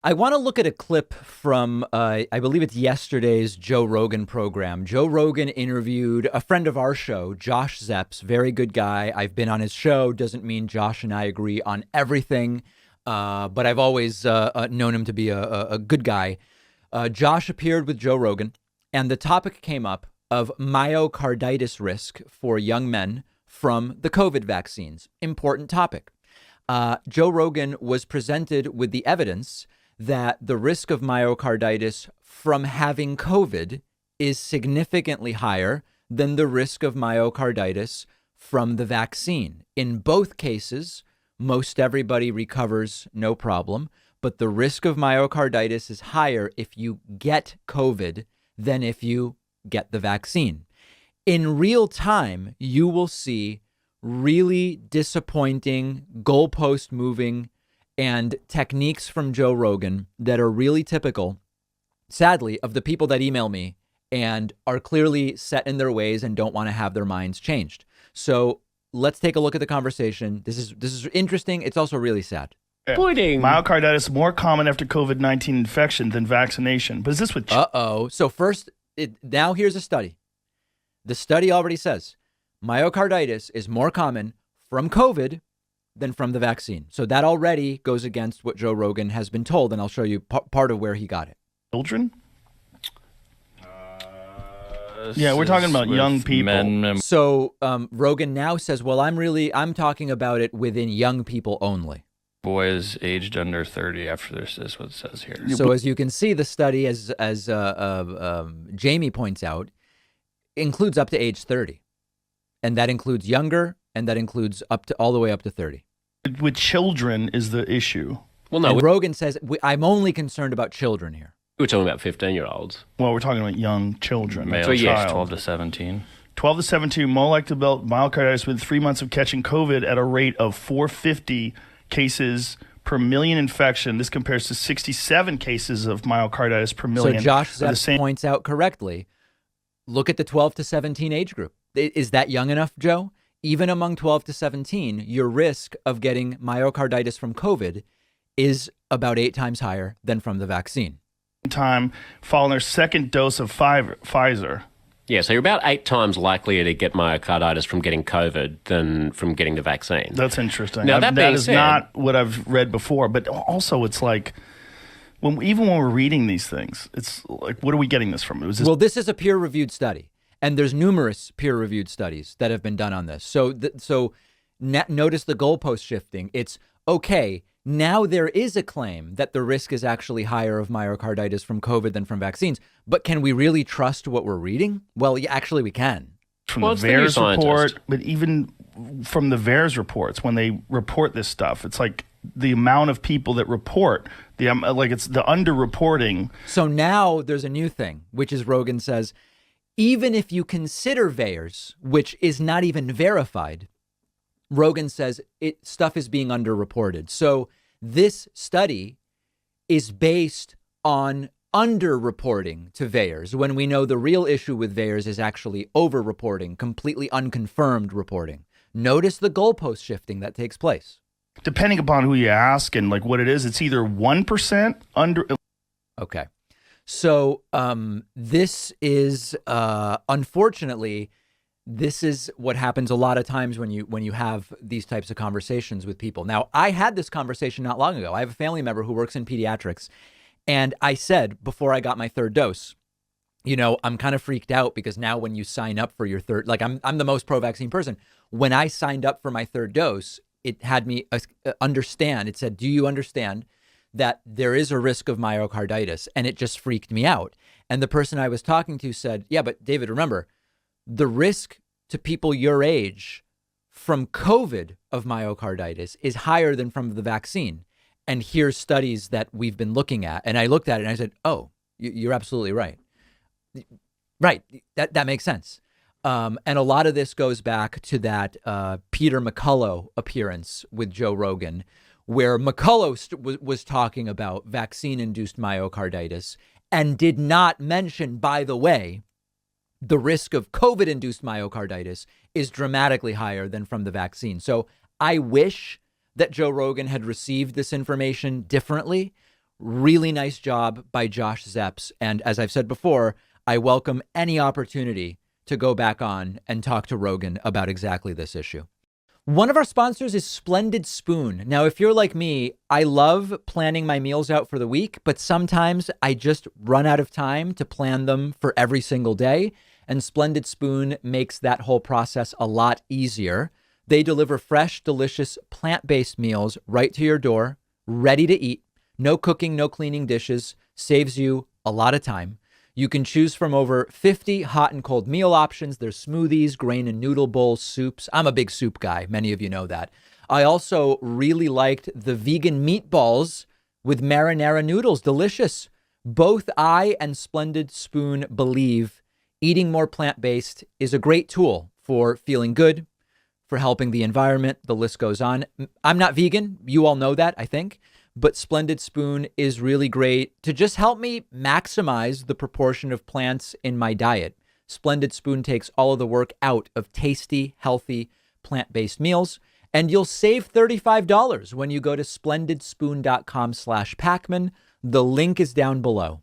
I want to look at a clip from, I believe it's yesterday's Joe Rogan program. Joe Rogan interviewed a friend of our show, Josh Zepps, very good guy. I've been on his show. Doesn't mean Josh and I agree on everything, but I've always known him to be a good guy. Josh appeared with Joe Rogan, and the topic came up of myocarditis risk for young men from the COVID vaccines. Important topic. Joe Rogan was presented with the evidence that the risk of myocarditis from having COVID is significantly higher than the risk of myocarditis from the vaccine. In both cases, most everybody recovers no problem, but the risk of myocarditis is higher if you get COVID than if you get the vaccine. In real time, you will see really disappointing goalpost moving and techniques from Joe Rogan that are really typical, sadly, of the people that email me and are clearly set in their ways and don't want to have their minds changed. So let's take a look at the conversation. This is interesting. It's also really sad. Pudding. Myocarditis more common after COVID-19 infection than vaccination. But is this with... So first, now here's a study. The study already says myocarditis is more common from COVID than from the vaccine. So that already goes against what Joe Rogan has been told, and I'll show you part of where he got it. Children? Yeah, we're talking about young people. So Rogan now says, well, I'm talking about it within young people only. Boys aged under 30 after this is what it says here. So as you can see, the study, as Jamie points out, includes up to age 30. And that includes younger, and that includes all the way up to 30. With children is the issue. Well, no. And Rogan says, I'm only concerned about children here. We're talking about 15-year-olds. Well, we're talking about young children. Male So, yes, child. 12 to 17. 12 to 17, more likely to develop myocarditis within 3 months of catching COVID at a rate of 450 cases per million infection. This compares to 67 cases of myocarditis per million. So Josh Zepps points out correctly, look at the 12 to 17 age group. Is that young enough, Joe? Even among 12 to 17, your risk of getting myocarditis from COVID is about 8 times higher than from the vaccine. Time following their second dose of Pfizer. Yeah, so you're about 8 times likelier to get myocarditis from getting COVID than from getting the vaccine. That's interesting. Now, that is said, not what I've read before, but also it's like, even when we're reading these things, it's like, what are we getting this from? Well, this is a peer-reviewed study, and there's numerous peer-reviewed studies that have been done on this. So notice the goalpost shifting. It's, okay, now there is a claim that the risk is actually higher of myocarditis from COVID than from vaccines, but can we really trust what we're reading? Well, yeah, actually we can. From the VAERS report, but even from the VAERS reports, when they report this stuff, it's like the amount of people that report, it's the underreporting. So now there's a new thing, which is Rogan says, even if you consider VAERS, which is not even verified, Rogan says stuff is being underreported. So this study is based on underreporting to VAERS when we know the real issue with VAERS is actually overreporting, completely unconfirmed reporting. Notice the goalpost shifting that takes place. Depending upon who you ask and like what it is, it's either 1% under. Okay. So this is, unfortunately, this is what happens a lot of times when you have these types of conversations with people. Now, I had this conversation not long ago. I have a family member who works in pediatrics, and I said before I got my third dose, I'm kind of freaked out because now when you sign up for your third, like I'm the most pro-vaccine person. When I signed up for my third dose, it had me understand. It said, do you understand that there is a risk of myocarditis? And it just freaked me out. And the person I was talking to said, yeah, but David, remember, the risk to people your age from COVID of myocarditis is higher than from the vaccine. And here's studies that we've been looking at. And I looked at it and I said, oh, you're absolutely right. Right. That makes sense. And a lot of this goes back to that Peter McCullough appearance with Joe Rogan, where McCullough was talking about vaccine-induced myocarditis and did not mention, by the way, the risk of COVID-induced myocarditis is dramatically higher than from the vaccine. So I wish that Joe Rogan had received this information differently. Really nice job by Josh Zepps. And as I've said before, I welcome any opportunity to go back on and talk to Rogan about exactly this issue. One of our sponsors is Splendid Spoon. Now, if you're like me, I love planning my meals out for the week, but sometimes I just run out of time to plan them for every single day. And Splendid Spoon makes that whole process a lot easier. They deliver fresh, delicious, plant-based meals right to your door, ready to eat. No cooking, no cleaning dishes, saves you a lot of time. You can choose from over 50 hot and cold meal options. There's smoothies, grain and noodle bowls, soups. I'm a big soup guy. Many of you know that. I also really liked the vegan meatballs with marinara noodles. Delicious. Both I and Splendid Spoon believe eating more plant-based is a great tool for feeling good, for helping the environment. The list goes on. I'm not vegan. You all know that, I think. But Splendid Spoon is really great to just help me maximize the proportion of plants in my diet. Splendid Spoon takes all of the work out of tasty, healthy, plant-based meals. And you'll save $35 when you go to splendidspoon.com/Pacman. The link is down below.